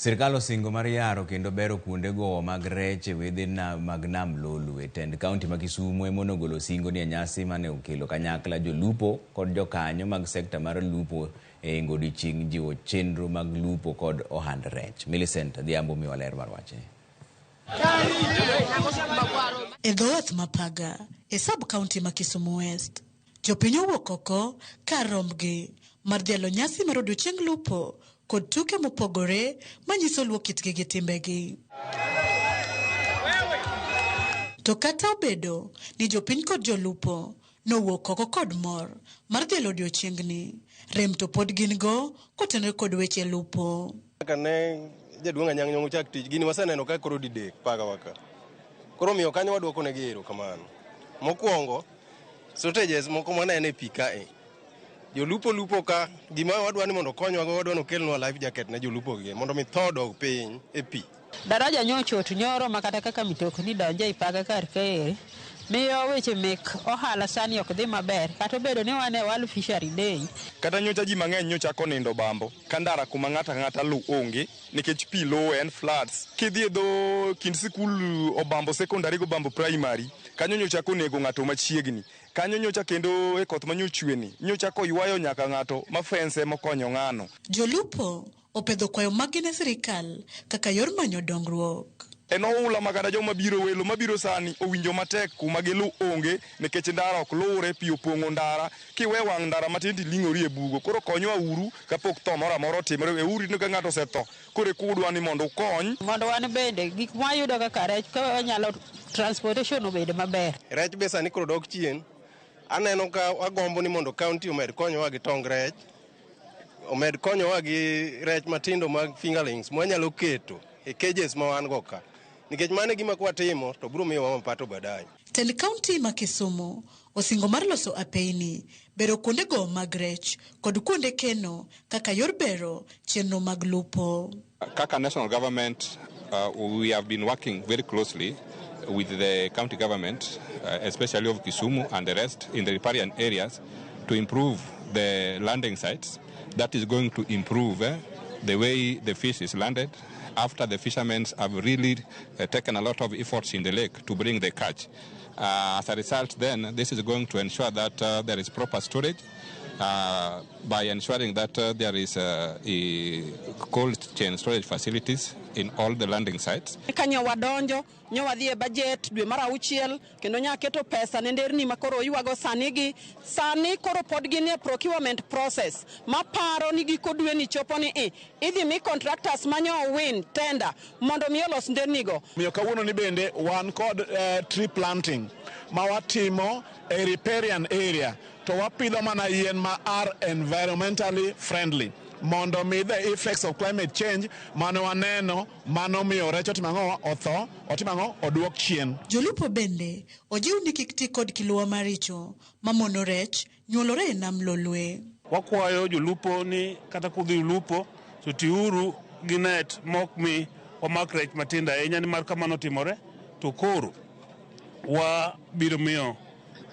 Sirkal osingo mar yaro kendo bero kuonde gowo mag rech e wedhe mag nam Lolwe. Tend kaonti ma Kisumu monogolo osingo ni nyasi mane okelo kanyakla jolupo kod jokanyo mag sekta mar lupo e godiechieng' jiwo chenro mag lupo kod ohand rech. Millicent Adhiambo miwa ler mar wache. E wath mapaga e sub kaunti ma Kisumu West, jopiny owuok oko kar rombgi mar dhialo nyasi mar odiechieng' lupo kod tuke mopogore manyiso luo kitgi gi timbegi. To kata obedo ni jopiny kod jolupo nowuok oko kod mor mar dhialo odiechieng'ni, rem to pod gin go kotenore kod weche lupo. Kane jaduong' anyang' chak tich gini waseneno ka koro didek paga waka. Koro miyo kanyo waduoko ne gero kamano. Mokwongo strategies moko manene pi kae. Jolupo lupo ka gima wadwani mondo konywa go wadwano kelnwa life jacket ne jolupo gi mondo mi tho dog piny e pi. Daraja nyochot nyoro makata kaka mitokni donje ipaga kar kae. Miyo weche mek ohala sani ok dhi maber kata obedo ni wane World Fishery Day. Kata nyocha ji mang'eny nyocha konindo bambo kandara kuma ng'ata lu onge nikech pi low and floods. Kidhi dho kind sikul Obambo secondary go Bambo primary kanyo nyocha konego ng'ato machiegni. Kanyo nyocha kendo e koth manyochweni nyocha koywayo nyaka ng'ato ma fence mokonyo ng'ano. Jolupo opedho kwayo magine sirkal kaka yor manyo dongruok. En oula magada joma biro welo mabiro sani owinjo matek kuma gilu onge nikech ndara ok lure pi opong'o ndara kiwe wang' ndara matindi ling'ori e bugo koro konywa uru kapok tho moro amora otimore uri ni ka ng'ato osetho kore kudwa ni mondo ukony mondo wan bende gik mwayudo kaka rech ka nyalo transportation obed maber. Rech be sani koro dok chien. Aneno ka agombo ni mondo kaunti omed konyowa gi tong rech, omed konyowa gi rech matindo mag fingerlings mwanyalo keto e cages ma wan go ka. Nikech mane gima kwatimo to biro miyo wa mapato baadaye. Tend kaunti ma Kisumu osingo mar loso apeini bero kuonde go mag rech kod kuonde keno kaka yor bero chenro mag lupo. Kaka national government, we have been working very closely with the county government, especially of Kisumu and the rest in the riparian areas, to improve the landing sites. That is going to improve the way the fish is landed after the fishermen have really taken a lot of efforts in the lake to bring the catch. As a result, then, this is going to ensure that there is proper storage by ensuring that there is cold chain storage facilities in all the landing sites. Kanyo wadonjo, nyo wadhi e budget dwe mar auchiel kendo nya keto pesa ne nderni makoro ywago sani koro pod gin e procurement process maparo ni giko dwe ni chopo ni idhi mi contractors manyo win tender mondo mi olos nderni go. Miyo kawuono ni bende wan kod tree planting ma watimo e riparian area to wapidho mana yien ma are environmentally friendly mondo mi the effects of climate change mano waneno mano miyo rech otimang'o oduok chien. Jolupo bende ojiw ni kik ti kod kiluwa maricho mamono rech nyuolore e nam Lolwe. Wakwayo jolupo ni kata kudhi lupo to tiuru gi net mok mi wamak rech matinda ahinya ni mar kamano timore to koro wa biro miyo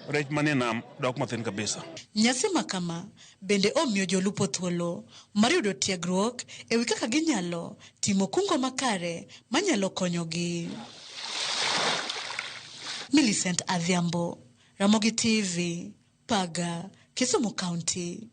rech manie nam dok mathin kabisa. Nyasi makama bende omiyo jolupo thuolo mar yudo tiegruok e wi kaka ginyalo timo kungo makare manyalo konyogi. Millicent Adhiambo, Ramogi TV, Paga, Kisumu County.